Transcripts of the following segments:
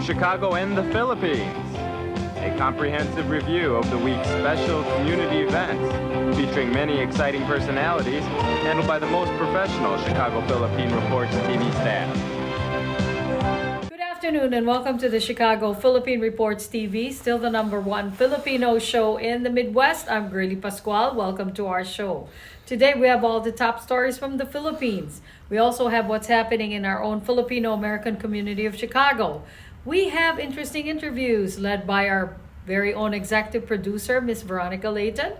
Chicago and the Philippines. A comprehensive review of the week's special community events, featuring many exciting personalities, handled by the most professional Chicago Philippine Reports TV staff. Good afternoon and welcome to the Chicago Philippine Reports TV, still the #1 Filipino show in the Midwest. I'm Girly Pascual. Welcome to our show. Today we have all the top stories from the Philippines. We also have what's happening in our own Filipino-American community of Chicago. We have interesting interviews led by our very own executive producer, Miss Veronica Layton.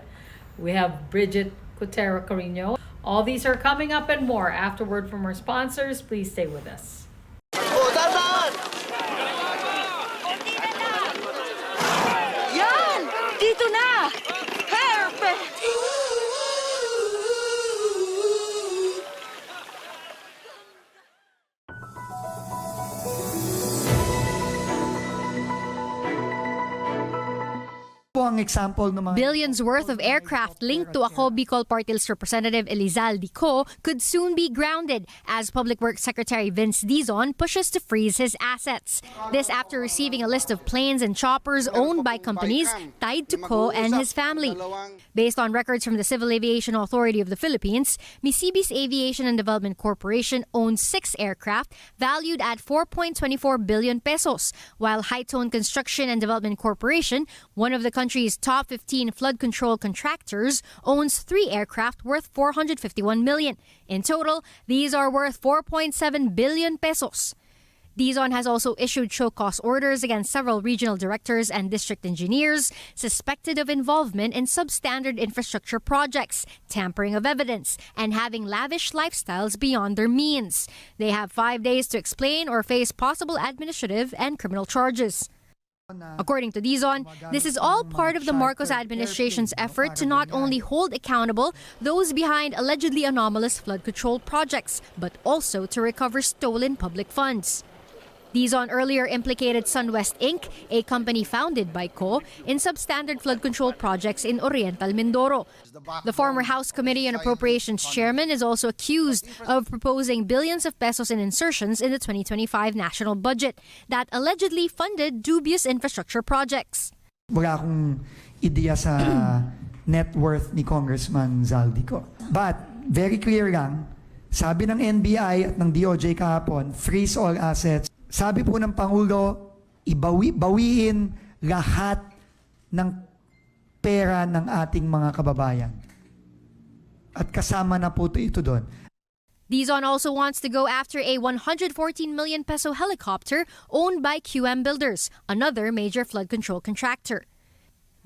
We have Bridget Cotero Carino. All these are coming up and more afterward from our sponsors. Please stay with us. Yan! Dito na! Perfect! Billions worth of aircraft linked to Ako Bicol Party List Representative Elizalde Co could soon be grounded as Public Works Secretary Vince Dizon pushes to freeze his assets. This after receiving a list of planes and choppers owned by companies tied to Co and his family. Based on records from the Civil Aviation Authority of the Philippines, Misibis Aviation and Development Corporation owns 6 aircraft valued at 4.24 billion pesos, while Hightone Construction and Development Corporation, one of the country's top 15 flood control contractors, owns 3 aircraft worth 451 million. In total, these are worth 4.7 billion pesos. Dizon has also issued show-cause orders against several regional directors and district engineers suspected of involvement in substandard infrastructure projects, tampering of evidence, and having lavish lifestyles beyond their means. They have 5 days to explain or face possible administrative and criminal charges. According to Dizon, this is all part of the Marcos administration's effort to not only hold accountable those behind allegedly anomalous flood control projects, but also to recover stolen public funds. Dizon earlier implicated SunWest Inc., a company founded by Co, in substandard flood control projects in Oriental Mindoro. The former House Committee on Appropriations chairman is also accused of proposing billions of pesos in insertions in the 2025 national budget that allegedly funded dubious infrastructure projects. Wala akong ideya sa net worth ni Congressman Zaldi Co. But very clear lang, sabi ng NBI at ng DOJ kahapon, freeze all assets. Sabi po ng Pangulo, bawiin lahat ng pera ng ating mga kababayan. At kasama na po ito doon. Dizon also wants to go after a 114 million peso helicopter owned by QM Builders, another major flood control contractor.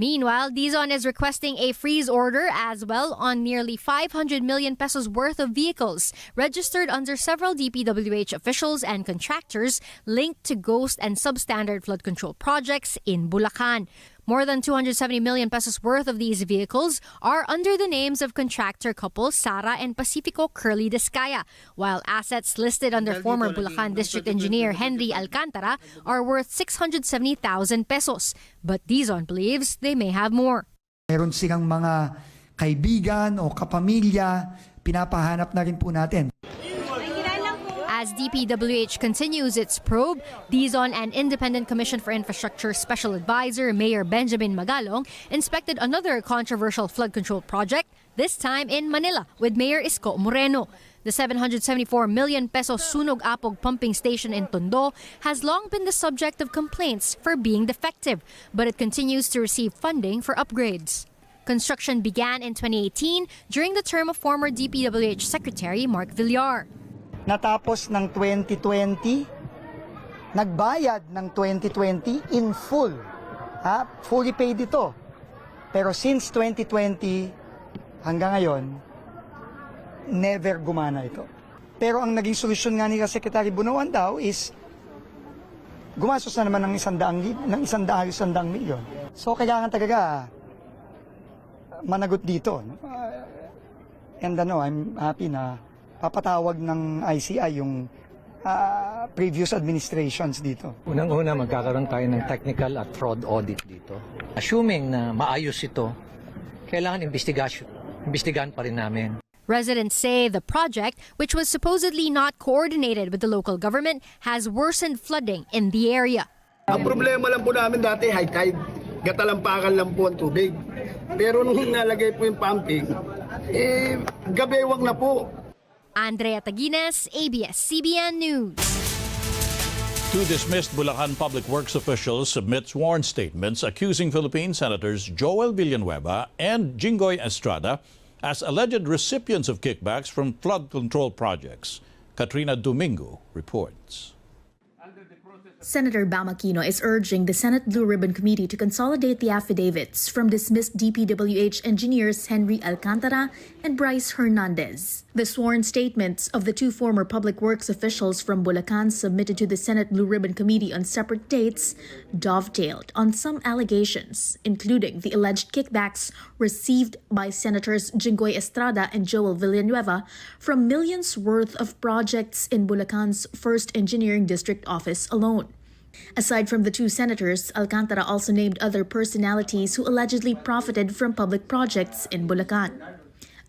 Meanwhile, Dizon is requesting a freeze order as well on nearly 500 million pesos worth of vehicles registered under several DPWH officials and contractors linked to ghost and substandard flood control projects in Bulacan. More than 270 million pesos worth of these vehicles are under the names of contractor couples Sara and Pacifico Curly Descaya, while assets listed under former Bulacan District Engineer Henry Alcantara are worth 670,000 pesos. But Dizon believes they may have more. Meron silang mga kaibigan o kapamilya, pinapahanap na rin po natin. As DPWH continues its probe, Dizon and Independent Commission for Infrastructure Special Advisor Mayor Benjamin Magalong inspected another controversial flood control project, this time in Manila with Mayor Isko Moreno. The 774 million peso Sunog Apog pumping station in Tondo has long been the subject of complaints for being defective, but it continues to receive funding for upgrades. Construction began in 2018 during the term of former DPWH Secretary Mark Villar. Natapos ng 2020, nagbayad ng 2020 in full. Fully paid ito. Pero since 2020 hanggang ngayon, never gumana ito. Pero ang naging solusyon nga ni Secretary Bunuan daw is gumastos na naman ng 100 milyon. So kailangan talaga managot dito. And I'm happy na papatawag ng ICI yung previous administrations dito. Unang-una, magkakaroon tayo ng technical at fraud audit dito. Assuming na maayos ito, kailangan imbestigahan pa rin namin. Residents say the project, which was supposedly not coordinated with the local government, has worsened flooding in the area. Ang problema lang po namin dati, high tide. Gatalampakan lang po ang tubig. Pero nung nalagay po yung pumping, gabewang na po. Andrea Taguines, ABS-CBN News. Two dismissed Bulacan public works officials submit sworn statements accusing Philippine Senators Joel Villanueva and Jinggoy Estrada as alleged recipients of kickbacks from flood control projects. Katrina Domingo reports. Senator Bam Aquino is urging the Senate Blue Ribbon Committee to consolidate the affidavits from dismissed DPWH engineers Henry Alcantara and Bryce Hernandez. The sworn statements of the two former public works officials from Bulacan submitted to the Senate Blue Ribbon Committee on separate dates dovetailed on some allegations, including the alleged kickbacks received by Senators Jinggoy Estrada and Joel Villanueva from millions worth of projects in Bulacan's 1st Engineering District office alone. Aside from the two senators, Alcantara also named other personalities who allegedly profited from public projects in Bulacan.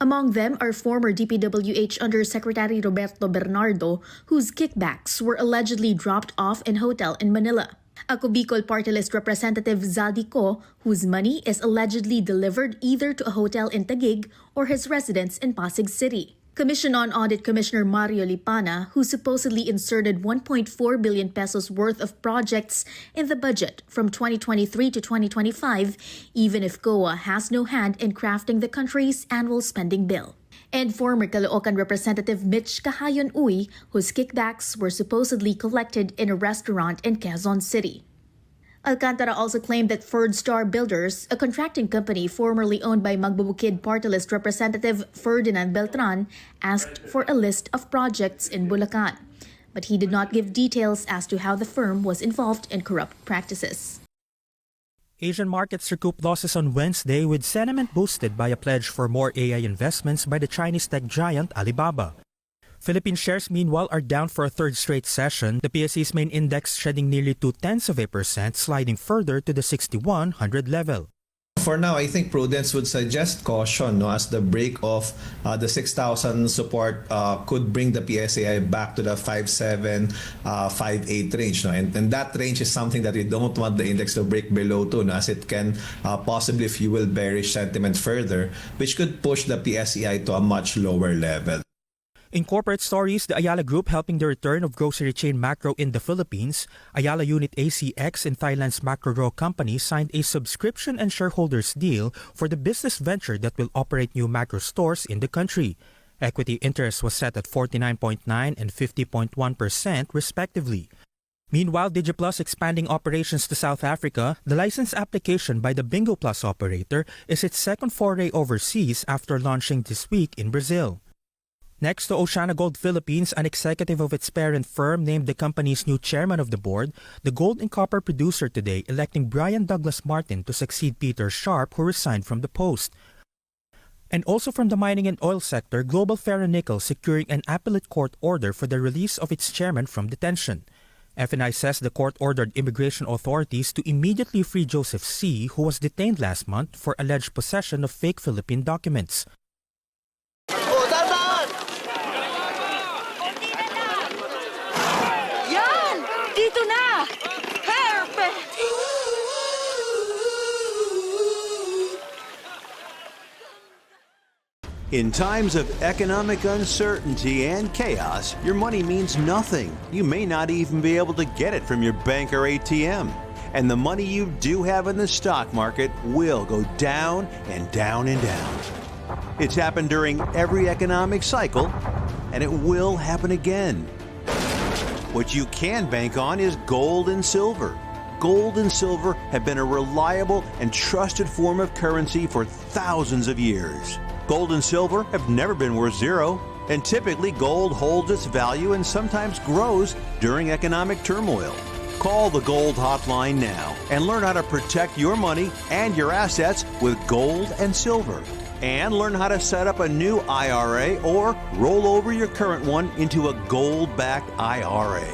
Among them are former DPWH Undersecretary Roberto Bernardo, whose kickbacks were allegedly dropped off in hotel in Manila. Ako Bicol Party List Representative Zaldi Co, whose money is allegedly delivered either to a hotel in Taguig or his residence in Pasig City. Commission on Audit Commissioner Mario Lipana, who supposedly inserted 1.4 billion pesos worth of projects in the budget from 2023 to 2025, even if COA has no hand in crafting the country's annual spending bill. And former Caloocan Representative Mitch Kahayon Uy, whose kickbacks were supposedly collected in a restaurant in Quezon City. Alcantara also claimed that Ferd Star Builders, a contracting company formerly owned by Magbubukid Party List Representative Ferdinand Beltran, asked for a list of projects in Bulacan. But he did not give details as to how the firm was involved in corrupt practices. Asian markets recouped losses on Wednesday with sentiment boosted by a pledge for more AI investments by the Chinese tech giant Alibaba. Philippine shares, meanwhile, are down for a third straight session, the PSE's main index shedding nearly 0.2%, sliding further to the 6100 level. For now, I think prudence would suggest caution as the break of the 6,000 support could bring the PSAI back to the 5.7, 5.8 range. And that range is something that we don't want the index to break below to, as it can possibly fuel bearish sentiment further, which could push the PSEI to a much lower level. In corporate stories, the Ayala Group helping the return of grocery chain Macro in the Philippines, Ayala Unit ACX in Thailand's Macro Raw company signed a subscription and shareholders deal for the business venture that will operate new Macro stores in the country. Equity interest was set at 49.9% and 50.1% respectively. Meanwhile, DigiPlus expanding operations to South Africa, the license application by the Bingo Plus operator is its second foray overseas after launching this week in Brazil. Next to Oceana Gold Philippines, an executive of its parent firm named the company's new chairman of the board, the gold and copper producer today electing Brian Douglas Martin to succeed Peter Sharp, who resigned from the post. And also from the mining and oil sector, Global Ferronickel securing an appellate court order for the release of its chairman from detention. FNI says the court ordered immigration authorities to immediately free Joseph C., who was detained last month for alleged possession of fake Philippine documents. Dito na! Perfect! In times of economic uncertainty and chaos, your money means nothing. You may not even be able to get it from your bank or ATM. And the money you do have in the stock market will go down and down and down. It's happened during every economic cycle, and it will happen again. What you can bank on is gold and silver. Gold and silver have been a reliable and trusted form of currency for thousands of years. Gold and silver have never been worth zero, and typically gold holds its value and sometimes grows during economic turmoil. Call the Gold Hotline now and learn how to protect your money and your assets with gold and silver. And learn how to set up a new IRA or roll over your current one into a gold-backed IRA.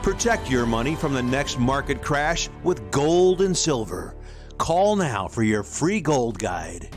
Protect your money from the next market crash with gold and silver. Call now for your free gold guide.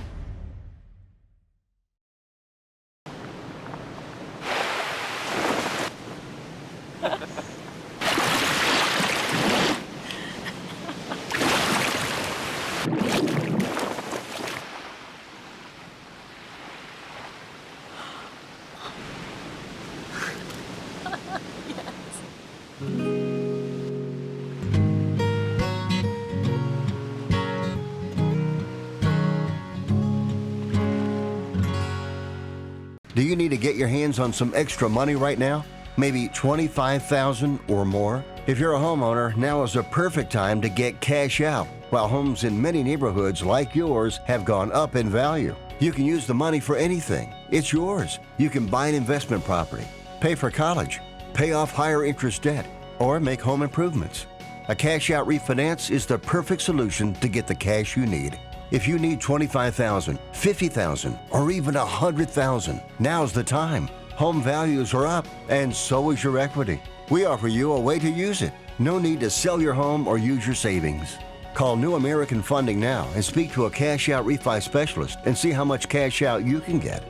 Do you need to get your hands on some extra money right now? Maybe $25,000 or more? If you're a homeowner, now is a perfect time to get cash out. While homes in many neighborhoods like yours have gone up in value, you can use the money for anything. It's yours. You can buy an investment property, pay for college, pay off higher interest debt, or make home improvements. A cash out refinance is the perfect solution to get the cash you need. If you need $25,000, $50,000, or even $100,000, now's the time. Home values are up, and so is your equity. We offer you a way to use it. No need to sell your home or use your savings. Call New American Funding now and speak to a cash out refi specialist and see how much cash out you can get.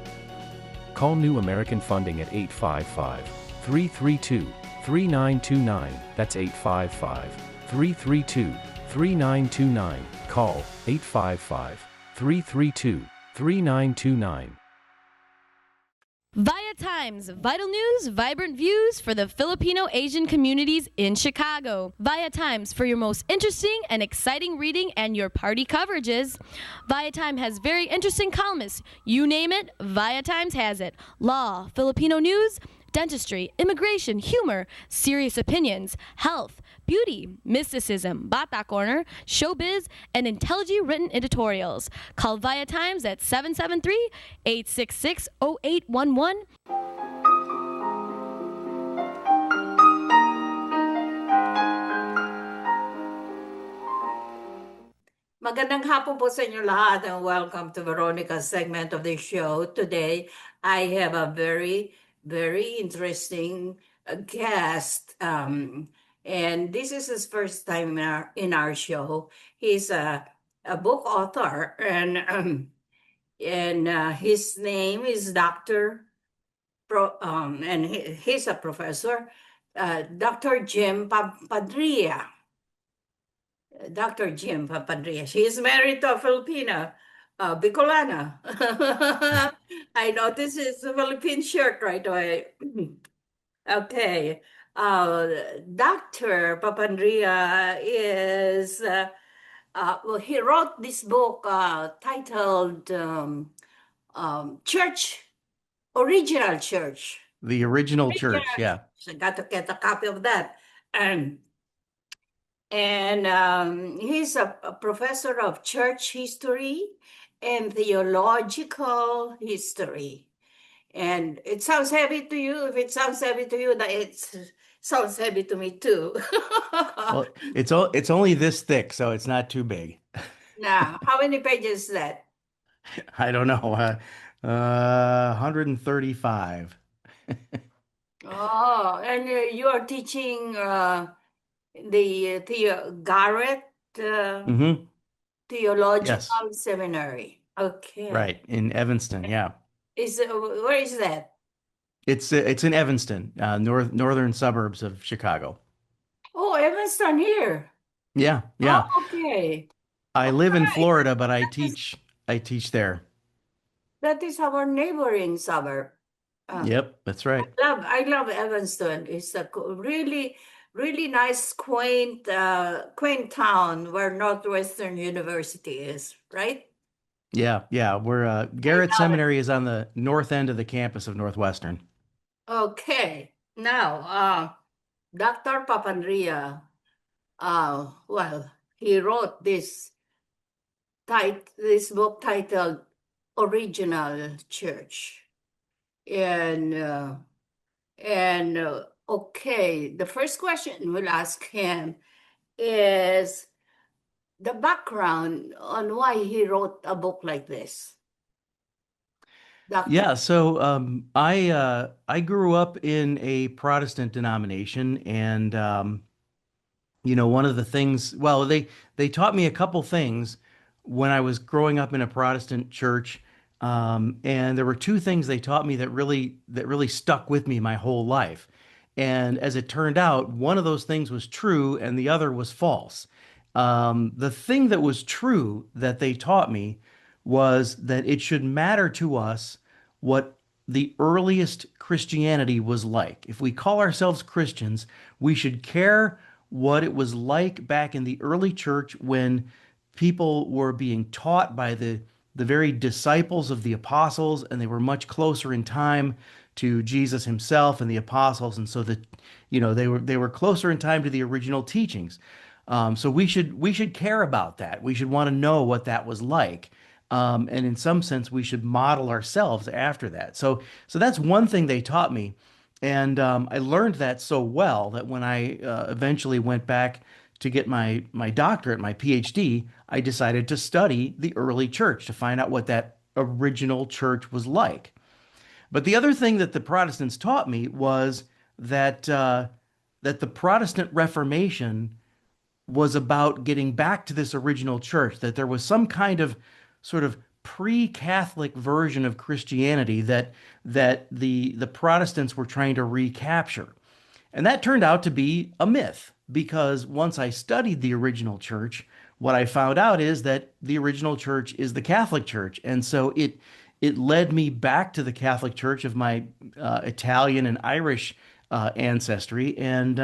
Call New American Funding at 855-332-3929. That's 855-332-3929. Call 855-332-3929. Via Times, vital news, vibrant views for the Filipino Asian communities in Chicago. Via Times for your most interesting and exciting reading and your party coverages. Via Times has very interesting columnists. You name it, Via Times has it. Law, Filipino news, dentistry, immigration, humor, serious opinions, health, beauty, mysticism, Bata Corner, showbiz, and intelligently written editorials. Call Via Times at 773-866-0811. Magandang hapon po sa inyo lahat and welcome to Veronica's segment of the show. Today, I have a very interesting guest. And this is his first time in our show. He's a book author, and his name is and he's a professor, Dr. Jim Padria. Dr. Jim Papadria. She is married to a Filipina, Bicolana. I noticed it's a Philippine shirt right away. Okay. Dr. Papandrea is, well, he wrote this book titled Church, Original Church. The Original Church, yeah. So I got to get a copy of that. And he's a professor of church history and theological history. And it sounds heavy to you. If it sounds heavy to you, it sounds heavy to me too. Well, it's only this thick, so it's not too big. Now, how many pages is that? I don't know. 135. Oh, and you are teaching the Garrett Theological Seminary. Okay. Right, in Evanston, yeah. Where is that? It's in Evanston, northern suburbs of Chicago. Oh, Evanston here. Yeah, yeah. Oh, okay. I live in Florida, but I teach there. That is our neighboring suburb. Yep, that's right. I love Evanston. It's a really nice, quaint town where Northwestern University is, right? Yeah. We're Garrett Seminary is on the north end of the campus of Northwestern. Okay. Now, Dr. Papandrea, well, he wrote this book titled Original Church. Okay, the first question we'll ask him is the background on why he wrote a book like this. Doctor. Yeah, so I grew up in a Protestant denomination, and one of the things, well, they taught me a couple things when I was growing up in a Protestant church, and there were two things they taught me that really stuck with me my whole life. And as it turned out, one of those things was true and the other was false. The thing that was true that they taught me was that it should matter to us what the earliest Christianity was like. If we call ourselves Christians, we should care what it was like back in the early church when people were being taught by the the very disciples of the apostles, and they were much closer in time to Jesus himself and the apostles, and so that they were closer in time to the original teachings. So we should care about that. We should want to know what that was like. And in some sense, we should model ourselves after that. So that's one thing they taught me. And I learned that so well that when I eventually went back to get my doctorate, my PhD, I decided to study the early church to find out what that original church was like. But the other thing that the Protestants taught me was that the Protestant Reformation was about getting back to this original church, that there was some kind of sort of pre-Catholic version of Christianity that the Protestants were trying to recapture. And that turned out to be a myth because once I studied the original church, what I found out is that the original church is the Catholic Church. And so it led me back to the Catholic Church of my Italian and Irish ancestry, and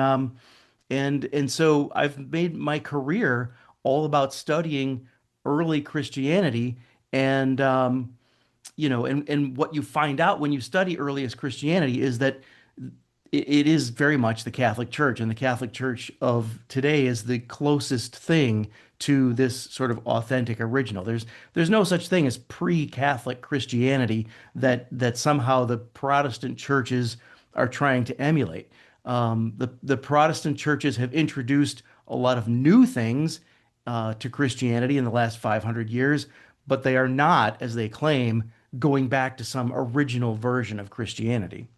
so I've made my career all about studying early Christianity, and and what you find out when you study earliest Christianity is that it is very much the Catholic Church, and the Catholic Church of today is the closest thing to this sort of authentic original. There's no such thing as pre-Catholic Christianity that somehow the Protestant churches are trying to emulate. The Protestant churches have introduced a lot of new things to Christianity in the last 500 years, but they are not, as they claim, going back to some original version of Christianity.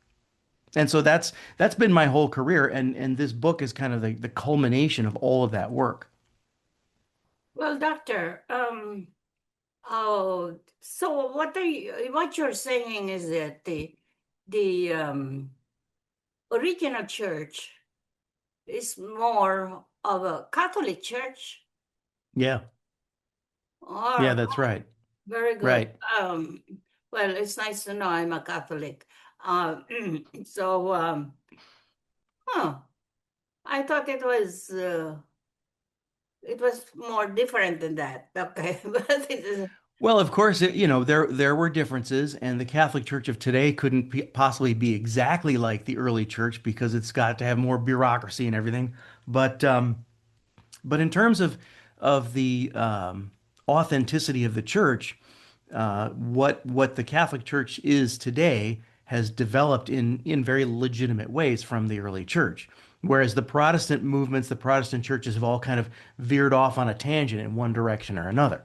And so that's been my whole career, and this book is kind of the culmination of all of that work. Well, doctor, oh, so what you're saying is that the original church is more of a Catholic church? Yeah, All yeah, right, that's right. very good. Right. Well, it's nice to know I'm a Catholic. So, huh, I thought it was more different than that. Okay, but it is. Well, of course, there were differences, and the Catholic Church of today couldn't possibly be exactly like the early church because it's got to have more bureaucracy and everything. But in terms of the authenticity of the church, what the Catholic Church is today has developed in very legitimate ways from the early church. Whereas the Protestant movements, the Protestant churches have all kind of veered off on a tangent in one direction or another.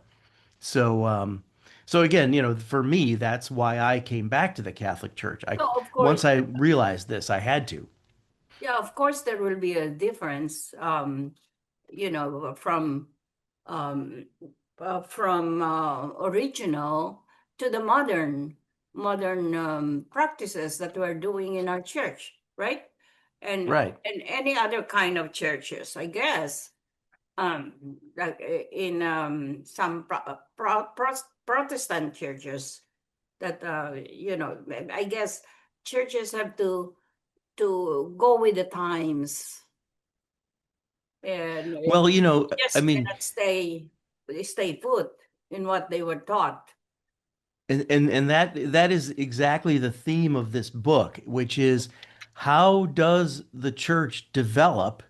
So again, for me, that's why I came back to the Catholic Church. So of course, Once I realized this, I had to. yeah, of course, there will be a difference. You know, um, from original to the modern practices that we're doing in our church, right? Right. And any other kind of churches, I guess. Like in some Protestant churches that I guess churches have to go with the times and Well, I just mean, cannot stay put in what they were taught. and that is exactly the theme of this book, which is how does the church develop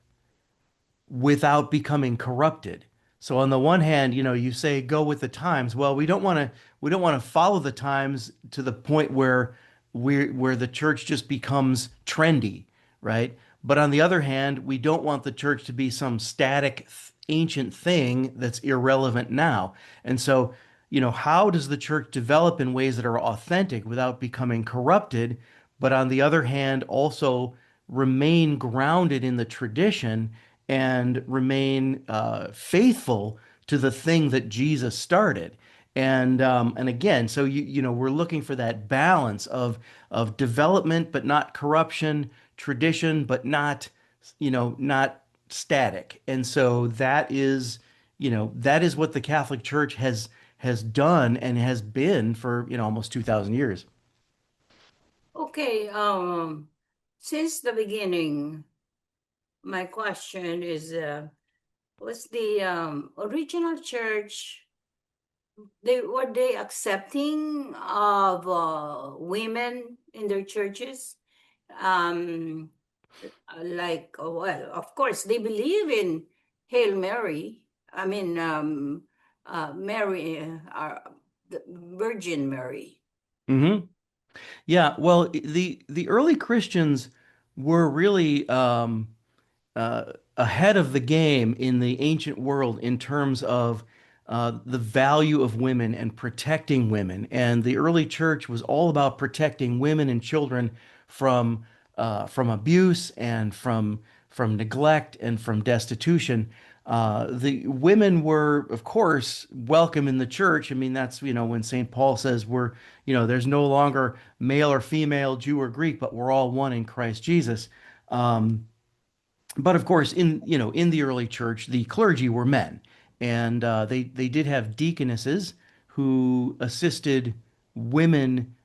without becoming corrupted? So on the one hand, you say go with the times. Well, we don't want to follow the times to the point where the church just becomes trendy, right? But on the other hand, we don't want the church to be some static ancient thing that's irrelevant now. And so, how does the church develop in ways that are authentic without becoming corrupted, but on the other hand, also remain grounded in the tradition and remain faithful to the thing that Jesus started? And again, so we're looking for that balance of development but not corruption, tradition but not static. And so that is what the Catholic Church has done and has been for almost 2,000 years. Okay, since the beginning, my question is, was the original church Were they accepting of women in their churches? Um, well, of course, they believe in Hail Mary. I mean, Mary, the Virgin Mary. Hmm. Yeah, well, the early Christians were really ahead of the game in the ancient world in terms of the value of women and protecting women. And the early church was all about protecting women and children from abuse and from neglect and from destitution. The women were, of course, welcome in the church. I mean, that's, when St. Paul says there's no longer male or female, Jew or Greek, but we're all one in Christ Jesus. But of course, in the early church, the clergy were men, and they did have deaconesses who assisted women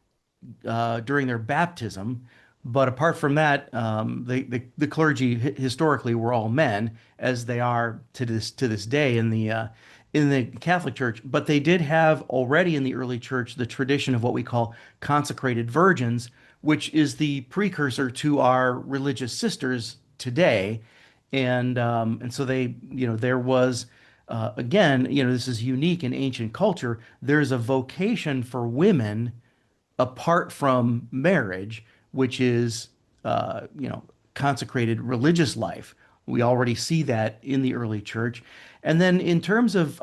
during their baptism. But apart from that, the clergy historically were all men, as they are to this day in the Catholic Church. But they did have already in the early church the tradition of what we call consecrated virgins, which is the precursor to our religious sisters today. And so there was. Again, this is unique in ancient culture. There's a vocation for women apart from marriage, which is, consecrated religious life. We already see that in the early church. And then in terms of,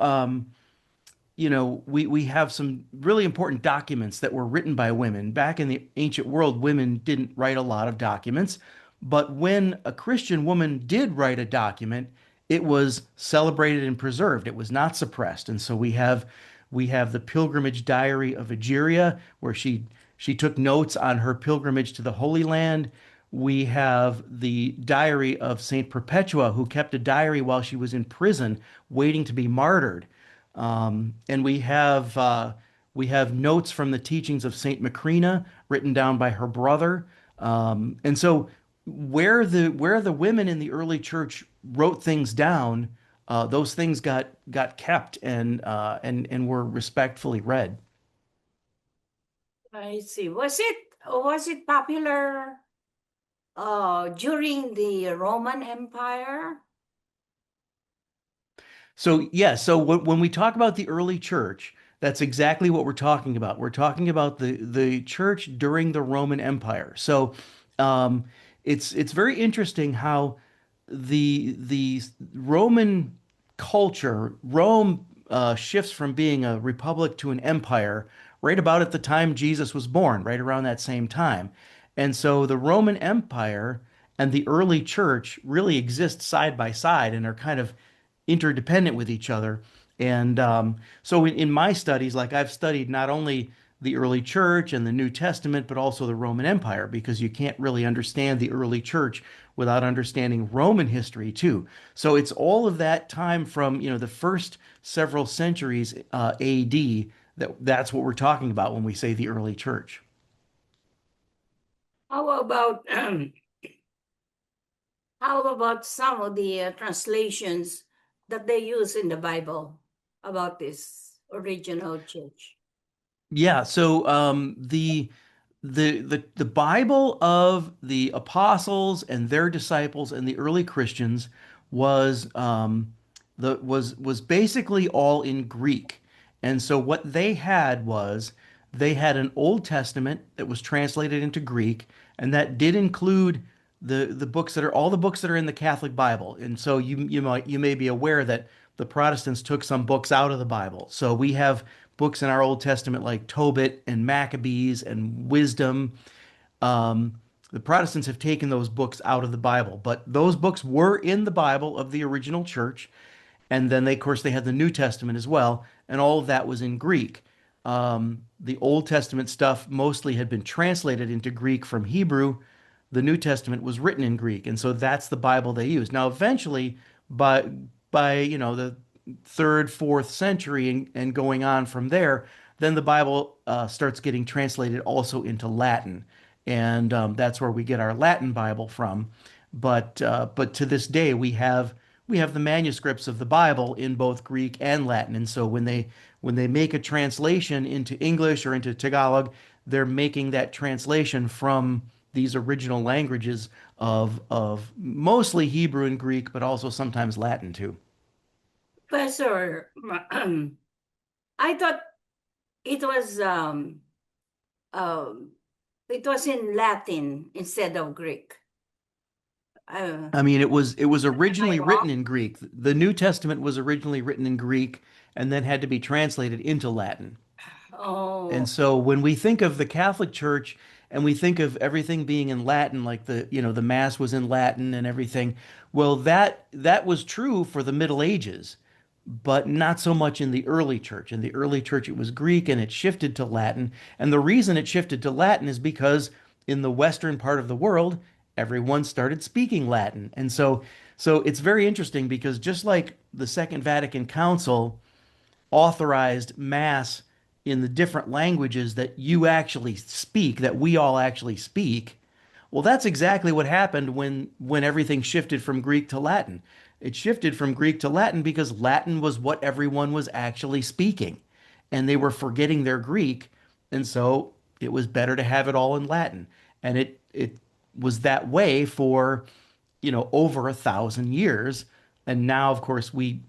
we have some really important documents that were written by women. Back in the ancient world, women didn't write a lot of documents, but when a Christian woman did write a document, it was celebrated and preserved. It was not suppressed. And so we have the pilgrimage diary of Egeria, where she took notes on her pilgrimage to the Holy Land. We have the diary of Saint Perpetua, who kept a diary while she was in prison, waiting to be martyred. And we have notes from the teachings of Saint Macrina, written down by her brother. And so where the women in the early church wrote things down, those things got kept and were respectfully read. I see. Was it popular during the Roman Empire? So yeah, so when we talk about the early church, that's exactly what we're talking about. We're talking about the church during the Roman Empire. So um, it's very interesting how the Roman culture, Rome shifts from being a republic to an empire right about at the time Jesus was born, right around that same time. And so the Roman Empire and the early church really exist side by side and are kind of interdependent with each other. And so in my studies, like I've studied not only the early church and the New Testament, but also the Roman Empire, because you can't really understand the early church without understanding Roman history too. So it's all of that time from, the first several centuries AD, that's what we're talking about when we say the early church. How about how about some of the translations that they use in the Bible about this original church? Yeah, so the Bible of the apostles and their disciples and the early Christians was basically all in Greek. And so what they had was they had an Old Testament that was translated into Greek, and that did include the books that are all the books that are in the Catholic Bible. And so you may be aware that the Protestants took some books out of the Bible. So we have books in our Old Testament like Tobit and Maccabees and Wisdom. The Protestants have taken those books out of the Bible, but those books were in the Bible of the original church. And then of course, they had the New Testament as well, and all of that was in Greek. The Old Testament stuff mostly had been translated into Greek from Hebrew. The New Testament was written in Greek, and so that's the Bible they use. Now, eventually, by the third, fourth century and going on from there, then the Bible starts getting translated also into Latin, and that's where we get our Latin Bible from. But to this day, we have the manuscripts of the Bible in both Greek and Latin. And so when they make a translation into English or into Tagalog, they're making that translation from these original languages of mostly Hebrew and Greek, but also sometimes Latin too. Professor, I thought it was in Latin instead of Greek. I mean, it was originally written in Greek. The New Testament was originally written in Greek and then had to be translated into Latin. Oh. And so when we think of the Catholic Church and we think of everything being in Latin, like the Mass was in Latin and everything, well, that was true for the Middle Ages, but not so much in the early church. In the early church, it was Greek and it shifted to Latin. And the reason it shifted to Latin is because in the Western part of the world, everyone started speaking Latin. And so it's very interesting because just like the Second Vatican Council authorized Mass in the different languages that you actually speak, that we all actually speak, well, that's exactly what happened when everything shifted from Greek to Latin. It shifted from Greek to Latin because Latin was what everyone was actually speaking, and they were forgetting their Greek, and so it was better to have it all in Latin. And it was that way for, over 1,000 years. And now, of course, we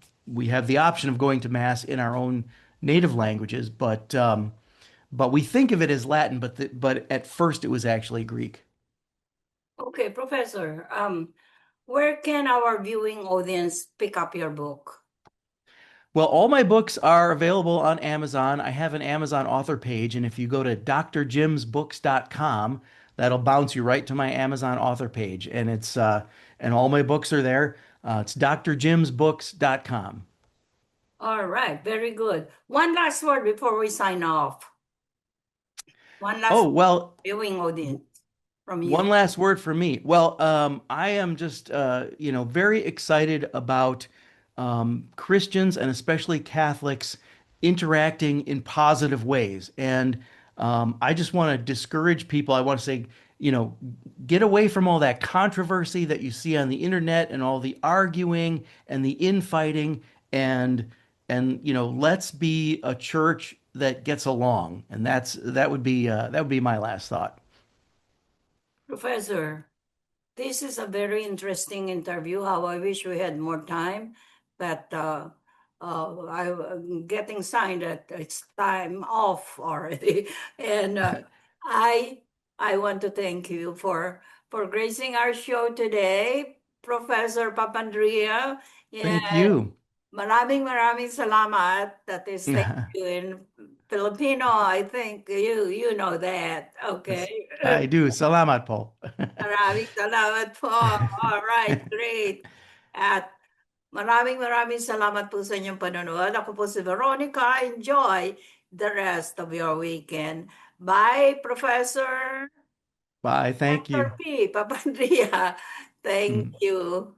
have the option of going to Mass in our own native languages, but we think of it as Latin, but at first it was actually Greek. Okay, Professor, where can our viewing audience pick up your book? Well, all my books are available on Amazon. I have an Amazon author page, and if you go to drjimsbooks.com, that'll bounce you right to my Amazon author page, and it's and all my books are there. It's drjimsbooks.com. All right, very good. One last word before we sign off. One last viewing audience from you. One last word from me. Well, I am just very excited about Christians and especially Catholics interacting in positive ways. And I just want to discourage people. I want to say, get away from all that controversy that you see on the internet and all the arguing and the infighting, and let's be a church that gets along. And that would be my last thought. Professor, this is a very interesting interview. How I wish we had more time, but I'm getting signed that it's time off already. And I want to thank you for gracing our show today, Professor Papandrea. Thank you. Maraming salamat. That is thank you in Filipino. I think you know that. Okay. I do. Salamat po. Maraming salamat po. All right, great. At maraming salamat po sa inyong panonood. Ako po si Veronica. Enjoy the rest of your weekend. Bye, Professor. Bye. Thank you. Dr. P. Papandrea. Thank you.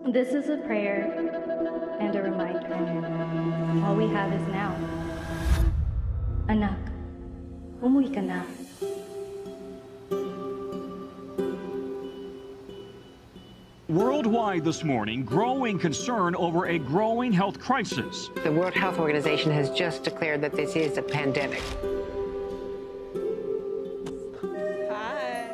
This is a prayer and a reminder. All we have is now. Anak, umuwi ka na. Worldwide this morning, growing concern over a growing health crisis. The World Health Organization has just declared that this is a pandemic. Hi.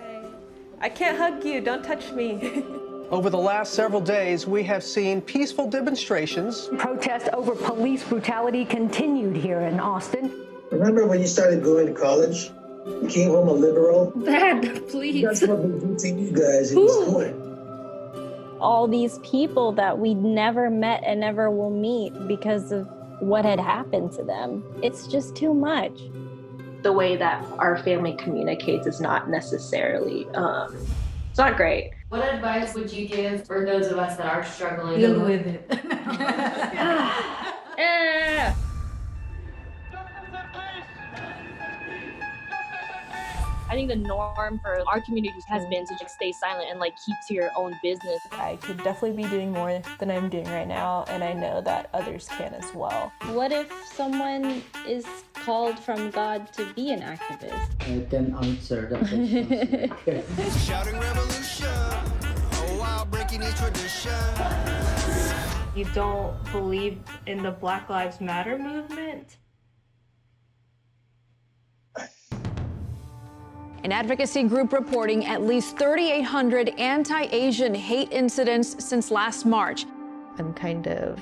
I can't hug you. Don't touch me. Over the last several days, we have seen peaceful demonstrations. Protests over police brutality continued here in Austin. Remember when you started going to college? You came home a liberal? Dad, please. That's what we do to you guys in school. All these people that we never met and never will meet because of what had happened to them. It's just too much. The way that our family communicates is not necessarily, it's not great. What advice would you give for those of us that are struggling? Deal with it. I think the norm for our communities has been to just stay silent and keep to your own business. I could definitely be doing more than I'm doing right now, and I know that others can as well. What if someone is called from God to be an activist? I can answer that question. Shouting revolution, oh, I'll break it You don't believe in the Black Lives Matter movement? An advocacy group reporting at least 3,800 anti-Asian hate incidents since last March. I'm kind of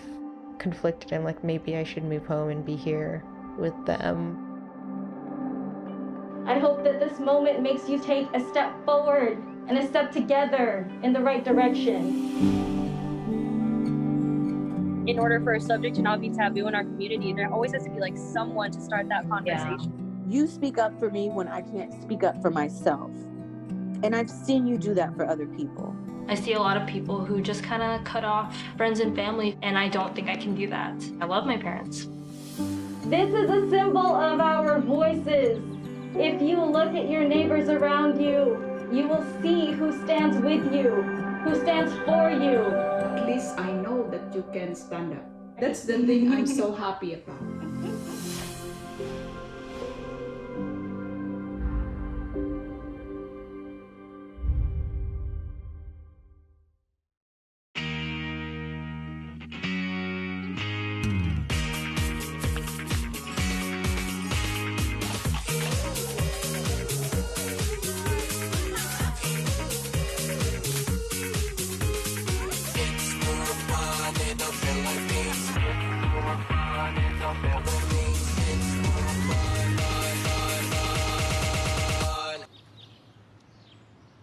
conflicted. I'm like, maybe I should move home and be here with them. I hope that this moment makes you take a step forward and a step together in the right direction. In order for a subject to not be taboo in our community, there always has to be like someone to start that conversation. You speak up for me when I can't speak up for myself. And I've seen you do that for other people. I see a lot of people who just kind of cut off friends and family, and I don't think I can do that. I love my parents. This is a symbol of our voices. If you look at your neighbors around you, you will see who stands with you, who stands for you. At least I know that you can stand up. That's the thing I'm so happy about.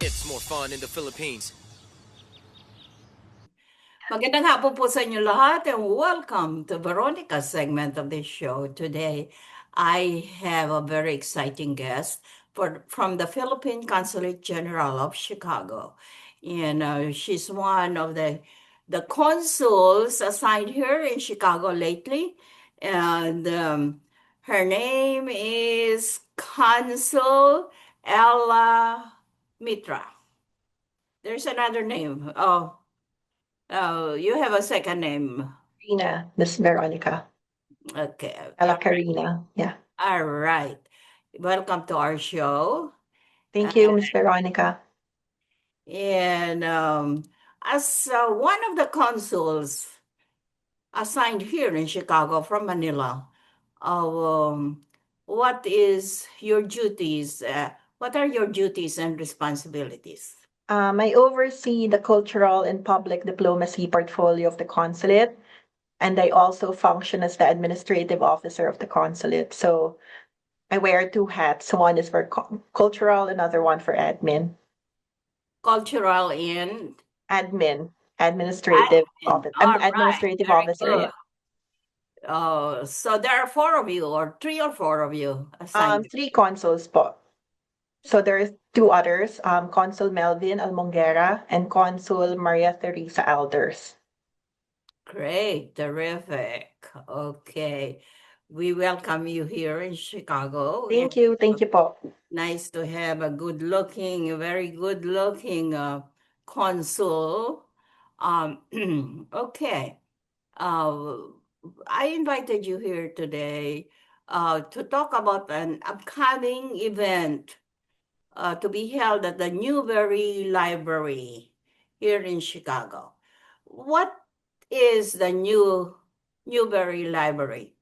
It's more fun in the Philippines. Magandang hapon po sa inyo lahat and welcome to Veronica's segment of this show. Today, I have a very exciting guest from the Philippine Consulate General of Chicago. And she's one of the consuls assigned here in Chicago lately. And her name is Consul Ella Mitra. There's another name. Oh, you have a second name. Karina, Miss Veronica. Okay. Ella Karina, yeah. All right. Welcome to our show. Thank you, Miss Veronica. And as one of the consuls assigned here in Chicago from Manila, what is your duties? What are your duties and responsibilities? I oversee the cultural and public diplomacy portfolio of the consulate, and I also function as the administrative officer of the consulate. So I wear two hats. One is for cultural, another one for admin. Cultural and administrative office. I'm administrative officer. Yeah. Oh, so there are four of you, or three or four of you assigned. Three consuls po. So there's two others, Consul Melvin Almonguera and Consul Maria Teresa Alders. Great, terrific. Okay. We welcome you here in Chicago. Thank you po. Nice to have a very good-looking consul. Okay. I invited you here today to talk about an upcoming event to be held at the Newberry Library here in Chicago. What is the Newberry Library?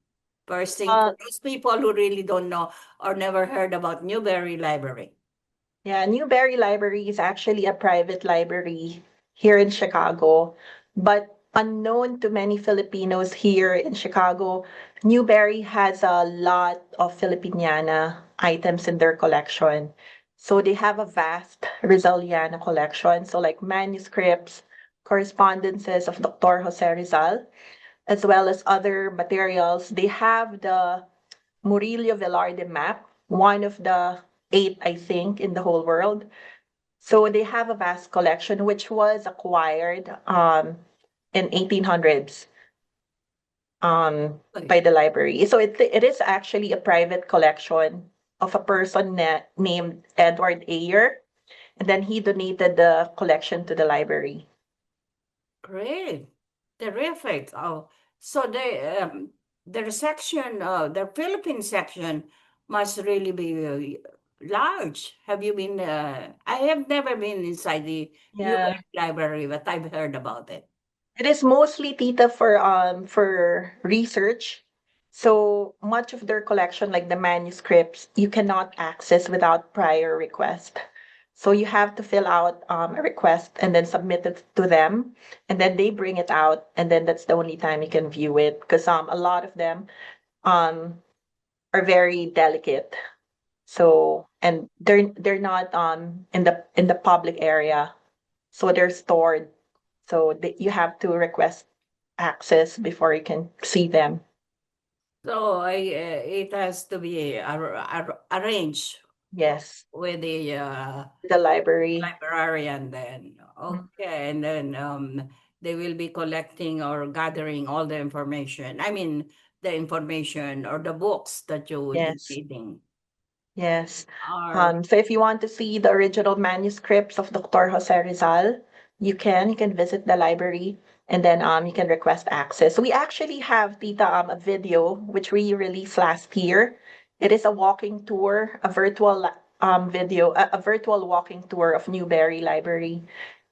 First thing, for those people who really don't know or never heard about Newberry Library. Yeah, Newberry Library is actually a private library here in Chicago, but unknown to many Filipinos here in Chicago, Newberry has a lot of Filipiniana items in their collection. So they have a vast Rizaliana collection, so like manuscripts, correspondences of Dr. Jose Rizal, as well as other materials. They have the Murillo Velarde map, one of the 8, I think, in the whole world. So they have a vast collection, which was acquired in 1800s by the library. So it is actually a private collection of a person named Edward Ayer, and then he donated the collection to the library. Great, terrific. Oh, so their section, their Philippine section must really be large. Have you been? I have never been inside the Yeah. Newberry Library, but I've heard about it. It is mostly tita for research. So much of their collection, like the manuscripts, you cannot access without prior request. So you have to fill out a request and then submit it to them, and then they bring it out, and then that's the only time you can view it. Because a lot of them um are very delicate. So and they're not in the public area, so they're stored. So you have to request access before you can see them. So it has to be arranged Yes, with the the library. librarian then. Okay, and then they will be collecting or gathering all the information. I mean, the information or the books that you would be Yes, reading. yes. Are So if you want to see the original manuscripts of Dr. Jose Rizal, you can visit the library, and then you can request access. We actually have Tita a video which we released last year. It is a walking tour, a virtual video, a virtual walking tour of Newberry Library.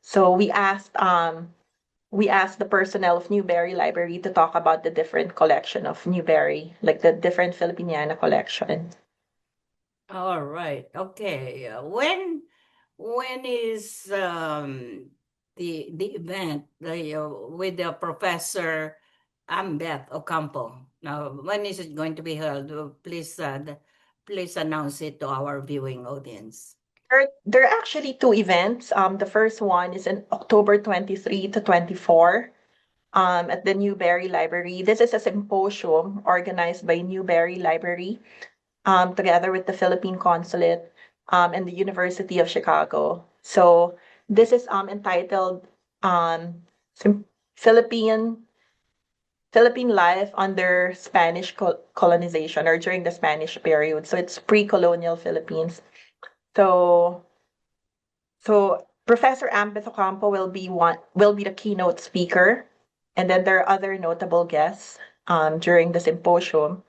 So we asked the personnel of Newberry Library to talk about the different collection of Newberry, like the different Filipiniana collection. all right. Okay. When is the event with the Professor Ambeth Ocampo? Now, when is it going to be held? Please announce it to our viewing audience. There are actually two events. The first one is in October 23 to 24 at the Newberry Library. This is a symposium organized by Newberry Library together with the Philippine Consulate and the University of Chicago. So this is entitled Sim- Philippine Philippine life under Spanish colonization or during the Spanish period. So it's pre-colonial Philippines. So so Professor Ambeth Ocampo will be the keynote speaker, and then there are other notable guests during the symposium.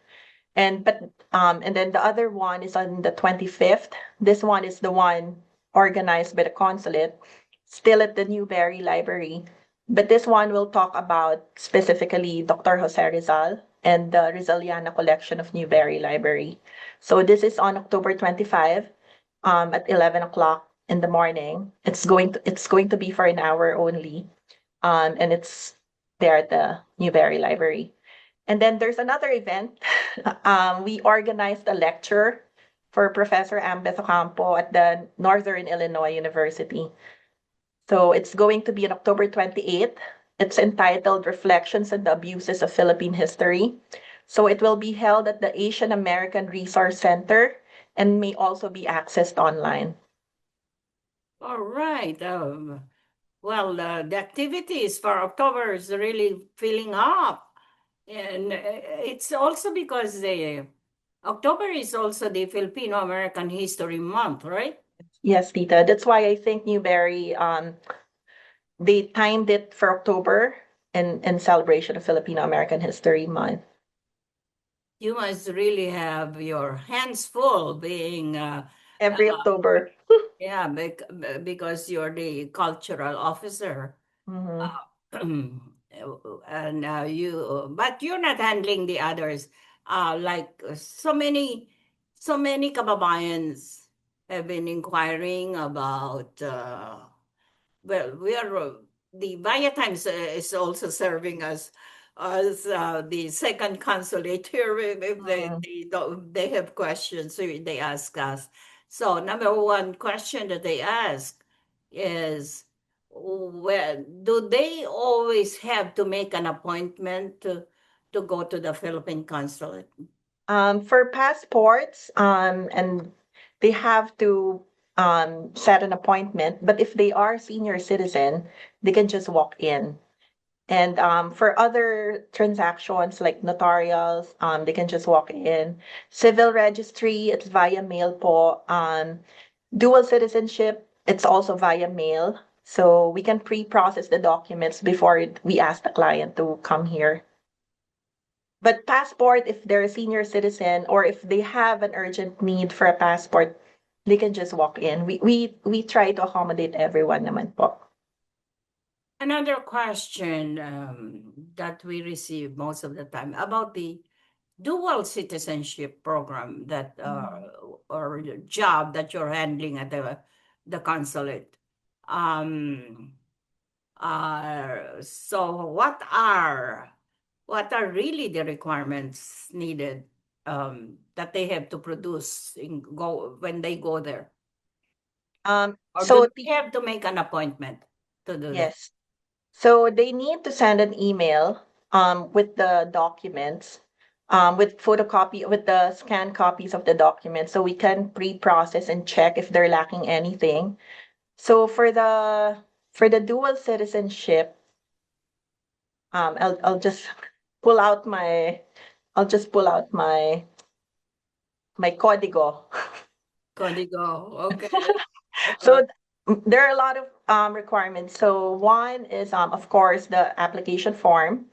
And then the other one is on the 25th. This one is the one organized by the consulate, still at the Newberry Library. But this one will talk about specifically Dr. Jose Rizal and the Rizaliana collection of Newberry Library. So this is on October 25 at 11 o'clock in the morning. It's going to be for an hour only. And it's there at the Newberry Library. And then there's another event. We organized a lecture for Professor Ambeth Ocampo at the Northern Illinois University. So it's going to be on October 28th. It's entitled Reflections on the Abuses of Philippine History. So it will be held at the Asian American Resource Center and may also be accessed online. All right. Well, the activities for October is really filling up. And it's also because October is also the Filipino American History Month, right? Yes, Tita. That's why I think Newberry they timed it for October in celebration of Filipino American History Month. You must really have your hands full being every October. Yeah, because you're the cultural officer. And but you're not handling the others. Like so many kababayans have been inquiring about. Well, we are the Via Times is also serving as the second consulate here. If they have questions, so they ask us. So number one question that they ask is, well, do they always have to make an appointment to go to the Philippine consulate? For passports, and they have to set an appointment. But if they are senior citizen, they can just walk in. And for other transactions like notarials, they can just walk in. Civil registry, it's via mail po. Dual citizenship, it's also via mail. So we can pre-process the documents before we ask the client to come here. But passport, if they're a senior citizen or if they have an urgent need for a passport, they can just walk in. We try to accommodate everyone naman po. Another question that we receive most of the time about the dual citizenship program that or job that you're handling at the consulate. So what are really the requirements needed that they have to produce when they go there? Or So do they have to make an appointment to do that? yes. So they need to send an email with the documents, with photocopy, with the scanned copies of the documents, so we can pre-process and check if they're lacking anything. So for the dual citizenship, I'll just pull out my I'll just pull out my código. Código, okay. So there are a lot of requirements. So one is of course the application form,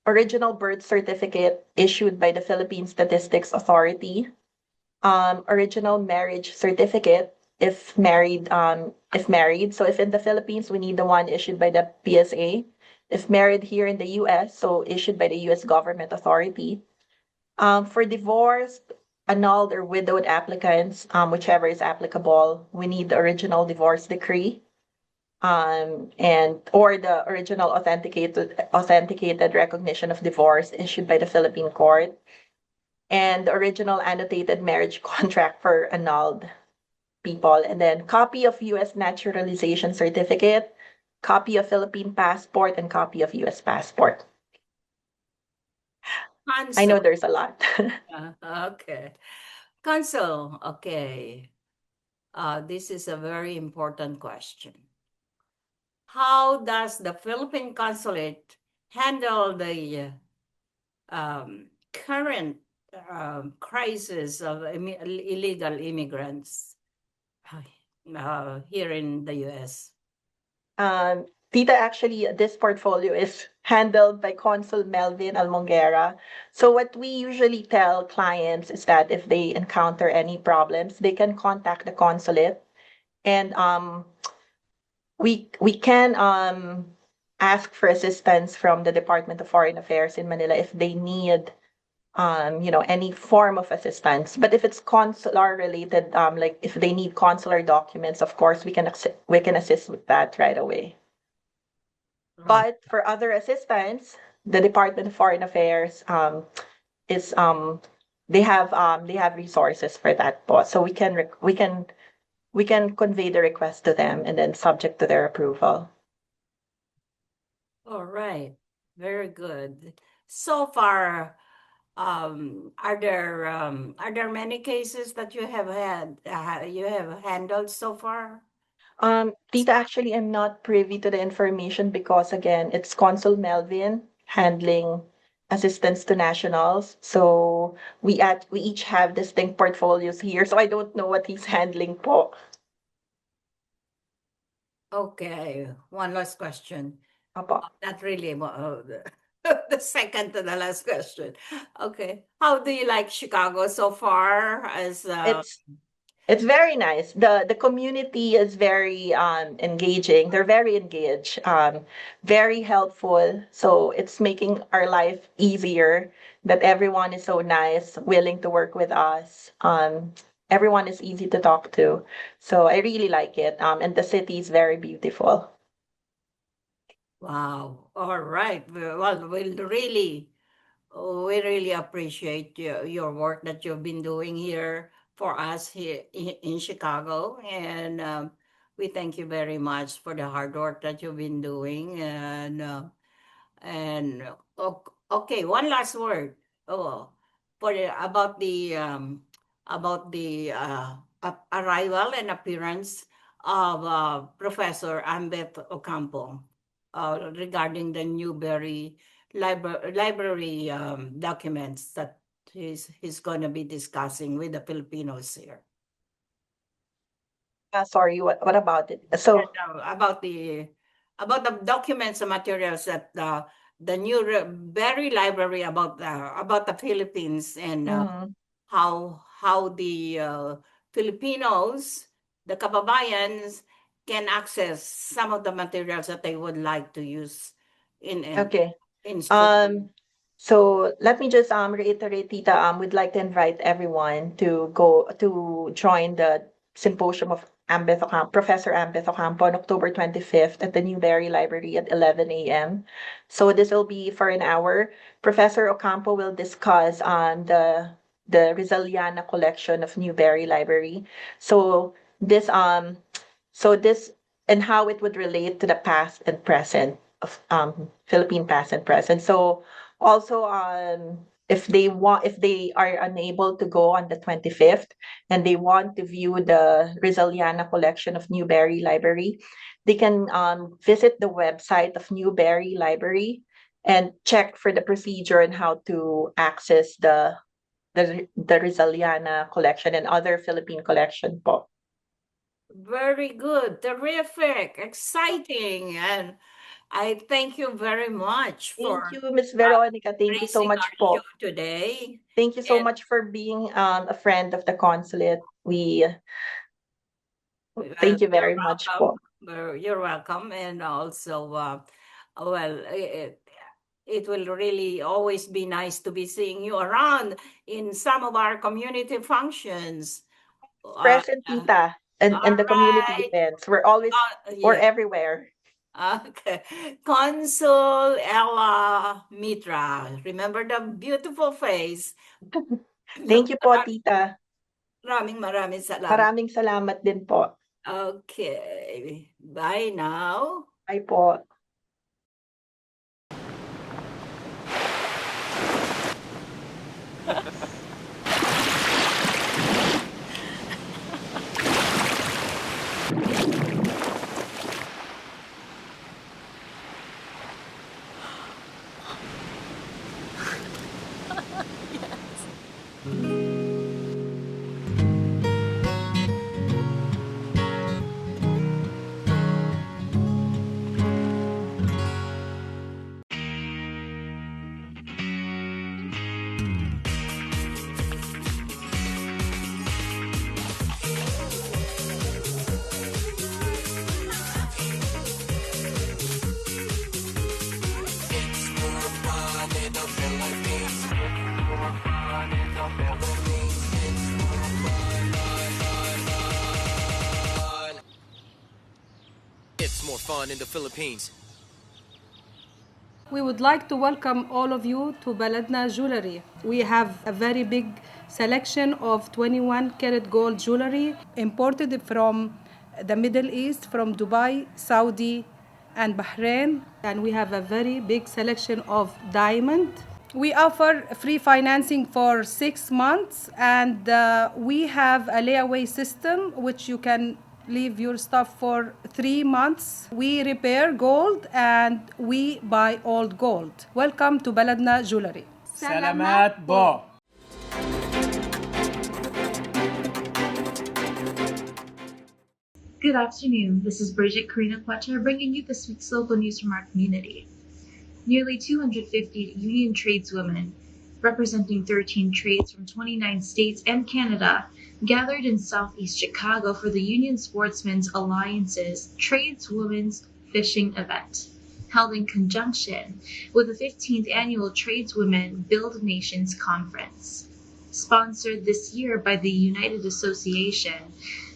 original birth certificate issued by the Philippine Statistics Authority, original marriage certificate if married, if married. So if in the Philippines, we need the one issued by the PSA. If married here in the US, so issued by the US government authority. For divorced, annulled, or widowed applicants, whichever is applicable, we need the original divorce decree, and or the original authenticated recognition of divorce issued by the Philippine court, and the original annotated marriage contract for annulled people, and then copy of U.S. naturalization certificate, copy of Philippine passport, and copy of U.S. passport. I know there's a lot. Okay. Consul, okay. This is a very important question. How does the Philippine consulate handle the current crisis of illegal immigrants here in the U.S.? Tita, actually, this portfolio is handled by Consul Melvin Almonguera. So what we usually tell clients is that if they encounter any problems, they can contact the consulate, and we can ask for assistance from the Department of Foreign Affairs in Manila if they need any form of assistance. But if it's consular related, like if they need consular documents, of course we can assist with that right away. But for other assistance, the Department of Foreign Affairs is they have resources for that po. So we can convey the request to them and then subject to their approval. All right, very good. So far, are there many cases that you have handled so far? Tita, actually, I'm not privy to the information because again, it's Consul Melvin handling assistance to nationals. So we each have distinct portfolios here. So I don't know what he's handling po. Okay, one last question. Apo. Not really the second to the last question. Okay, how do you like Chicago so far? As It's very nice. The community is very engaging. They're very engaged, very helpful. So it's making our life easier that everyone is so nice, willing to work with us. Everyone is easy to talk to. So I really like it. And the city is very beautiful. Wow. All right. Well, we really appreciate your work that you've been doing here for us here in Chicago. And we thank you very much for the hard work that you've been doing. And okay, one last word. Oh, about the arrival and appearance of Professor Ambeth Ocampo regarding the Newberry library documents that he's going to be discussing with the Filipinos here. Sorry, what about it? So about the documents and materials that the Newberry library about the Philippines and how the Filipinos, the kababayans, can access some of the materials that they would like to use in Okay. school. So let me just reiterate, Tita. We'd like to invite everyone to go to join the symposium of Professor Ambeth Ocampo on October 25th at the Newberry Library at 11 a.m. So this will be for an hour. Professor Ocampo will discuss the Rizaliana collection of Newberry Library. So this and how it would relate to the past and present of Philippine past and present. So also if they are unable to go on the 25th and they want to view the Rizaliana collection of Newberry Library, they can visit the website of Newberry Library and check for the procedure and how to access the Rizaliana collection and other Philippine collection po. Very good, terrific, exciting, and I thank you very much for Thank you, Miss Veronica. Thank you so gracing much our po. show today. Thank you so much for being a friend of the consulate. Thank you very much po. You're welcome, and also, well, it will really always be nice to be seeing you around in some of our community functions. Present, Tita, and the community events. We're everywhere. Okay. Consul Ella Mitra. Remember the beautiful face. Thank you po, Tita. Maraming salamat. Maraming salamat din po. Okay. Bye now. Bye po. It's more fun in the Philippines. We would like to welcome all of you to Baladna Jewelry. We have a very big selection of 21 karat gold jewelry imported from the Middle East, from Dubai, Saudi, and Bahrain. And we have a very big selection of diamond. We offer free financing for 6 months, and we have a layaway system which you can leave your stuff for 3 months. We repair gold and we buy old gold. Welcome to Baladna Jewelry. Salamat po. Good afternoon. This is Bridget Karina Quetter bringing you this week's local news from our community. Nearly 250 union tradeswomen, representing 13 trades from 29 states and Canada, gathered in Southeast Chicago for the Union Sportsmen's Alliance's Tradeswomen's Fishing event, held in conjunction with the 15th Annual Tradeswomen Build Nations Conference. Sponsored this year by the United Association,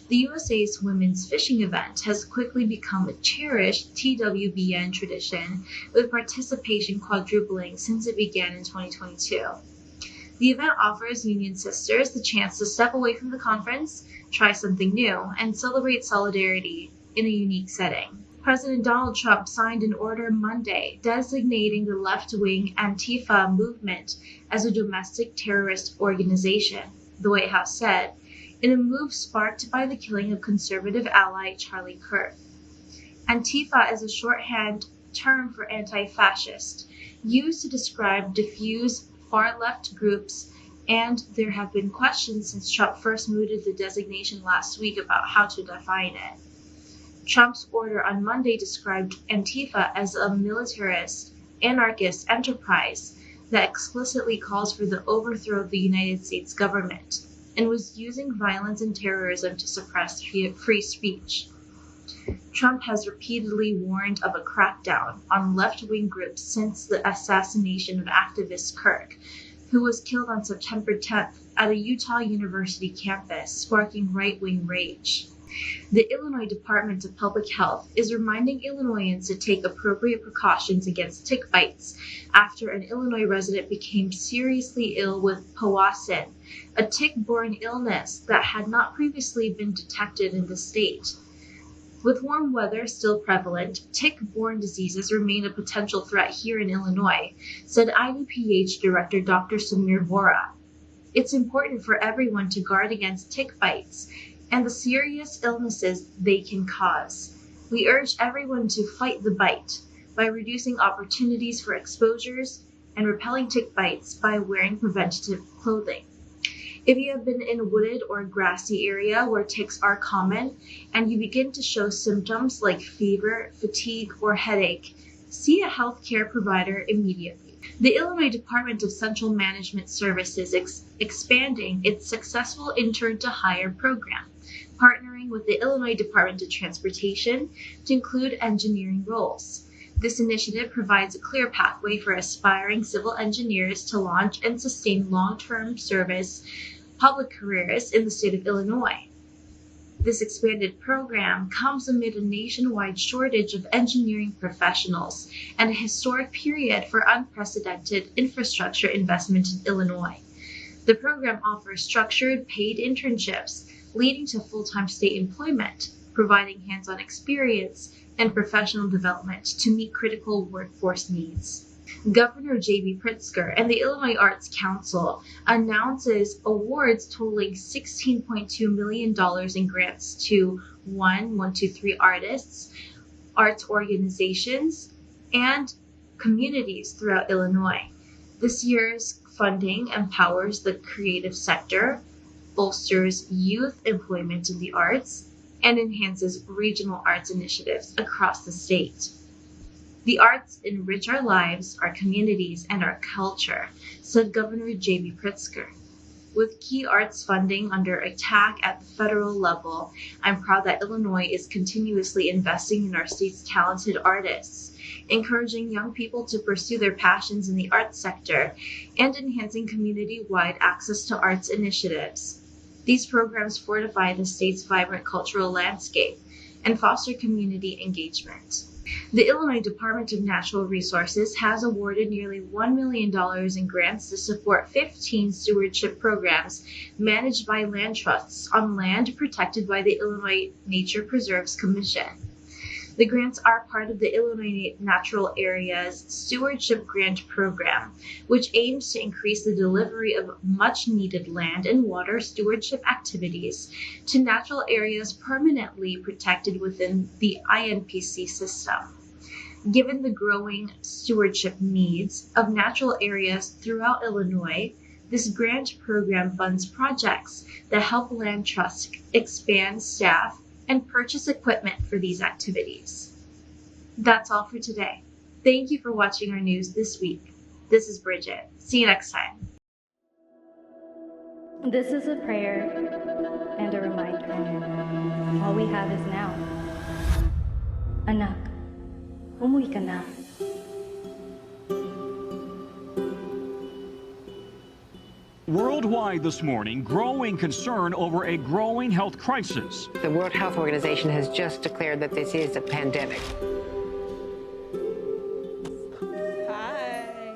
the USA's Women's Fishing event has quickly become a cherished TWBN tradition, with participation quadrupling since it began in 2022. The event offers Union sisters the chance to step away from the conference, try something new, and celebrate solidarity in a unique setting. President Donald Trump signed an order Monday designating the left-wing Antifa movement as a domestic terrorist organization, the White House said, in a move sparked by the killing of conservative ally Charlie Kirk. Antifa is a shorthand term for anti-fascist, used to describe diffuse far-left groups, and there have been questions since Trump first mooted the designation last week about how to define it. Trump's order on Monday described Antifa as a militarist, anarchist enterprise that explicitly calls for the overthrow of the United States government, and was using violence and terrorism to suppress free speech. Trump has repeatedly warned of a crackdown on left-wing groups since the assassination of activist Kirk, who was killed on September 10th at a Utah University campus, sparking right-wing rage. The Illinois Department of Public Health is reminding Illinoisans to take appropriate precautions against tick bites after an Illinois resident became seriously ill with powassan, a tick-borne illness that had not previously been detected in the state. With warm weather still prevalent, tick-borne diseases remain a potential threat here in Illinois, said IDPH Director Dr. Samir Vora. It's important for everyone to guard against tick bites and the serious illnesses they can cause. We urge everyone to fight the bite by reducing opportunities for exposures and repelling tick bites by wearing preventative clothing. If you have been in a wooded or grassy area where ticks are common and you begin to show symptoms like fever, fatigue, or headache, see a healthcare provider immediately. The Illinois Department of Central Management Services is expanding its successful Intern to Hire program, partnering with the Illinois Department of Transportation to include engineering roles. This initiative provides a clear pathway for aspiring civil engineers to launch and sustain long-term service public careers in the state of Illinois. This expanded program comes amid a nationwide shortage of engineering professionals and a historic period for unprecedented infrastructure investment in Illinois. The program offers structured, paid internships leading to full-time state employment, providing hands-on experience and professional development to meet critical workforce needs. Governor J.B. Pritzker and the Illinois Arts Council announces awards totaling $16.2 million in grants to 123 artists, arts organizations, and communities throughout Illinois. This year's funding empowers the creative sector, bolsters youth employment in the arts, and enhances regional arts initiatives across the state. The arts enrich our lives, our communities, and our culture, said Governor J.B. Pritzker. With key arts funding under attack at the federal level, I'm proud that Illinois is continuously investing in our state's talented artists, encouraging young people to pursue their passions in the arts sector, and enhancing community-wide access to arts initiatives. These programs fortify the state's vibrant cultural landscape and foster community engagement. The Illinois Department of Natural Resources has awarded nearly $1 million in grants to support 15 stewardship programs managed by land trusts on land protected by the Illinois Nature Preserves Commission. The grants are part of the Illinois Natural Areas Stewardship Grant Program, which aims to increase the delivery of much-needed land and water stewardship activities to natural areas permanently protected within the INPC system. Given the growing stewardship needs of natural areas throughout Illinois, this grant program funds projects that help land trusts expand staff and purchase equipment for these activities. That's all for today. Thank you for watching our news this week. This is Bridget. See you next time. This is a prayer and a reminder. All we have is now. Anak, umuwi ka na. Worldwide this morning, growing concern over a growing health crisis. The World Health Organization has just declared that this is a pandemic. Hi.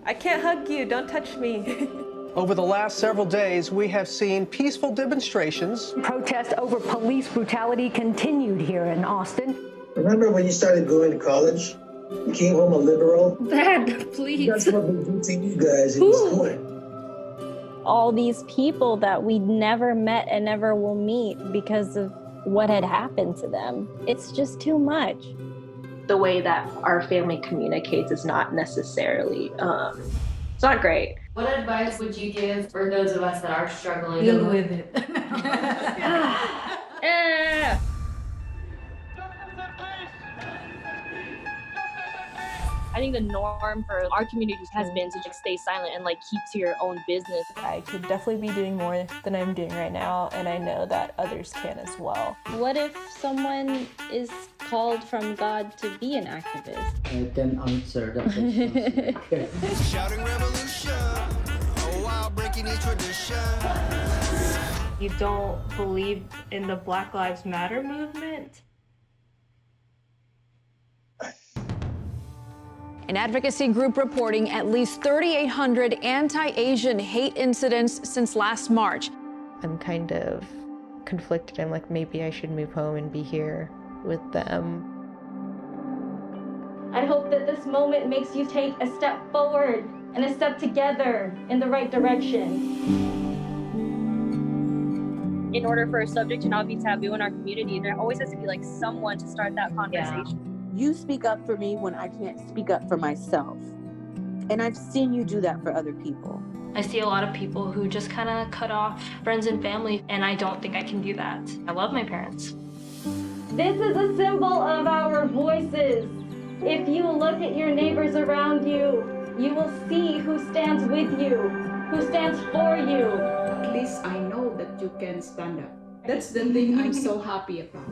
I can't hug you. Don't touch me. Over the last several days, we have seen peaceful demonstrations. Protests over police brutality continued here in Austin. Remember when you started going to college? You came home a liberal? Dad, please. That's what we do to you guys in school. All these people that we never met and never will meet because of what had happened to them. It's just too much. The way that our family communicates is not necessarily, it's not great. What advice would you give for those of us that are struggling? Deal with it. think the norm for our community has been to just stay silent and like keep to your own business. I could definitely be doing more than I'm doing right now, and I know that others can as well. What if someone is called from God to be an activist? I can answer that question. Shouting revolution, oh wow, breaking each tradition. You don't believe in the Black Lives Matter movement? An advocacy group reporting at least 3,800 anti-Asian hate incidents since last March. I'm kind of conflicted. I'm like, maybe I should move home and be here with them. I hope that this moment makes you take a step forward and a step together in the right direction. In order for a subject to not be taboo in our community, there always has to be like someone to start that conversation. You speak up for me when I can't speak up for myself. And I've seen you do that for other people. I see a lot of people who just kind of cut off friends and family, and I don't think I can do that. I love my parents. This is a symbol of our voices. If you look at your neighbors around you, you will see who stands with you, who stands for you. At least I know that you can stand up. That's the thing I'm so happy about.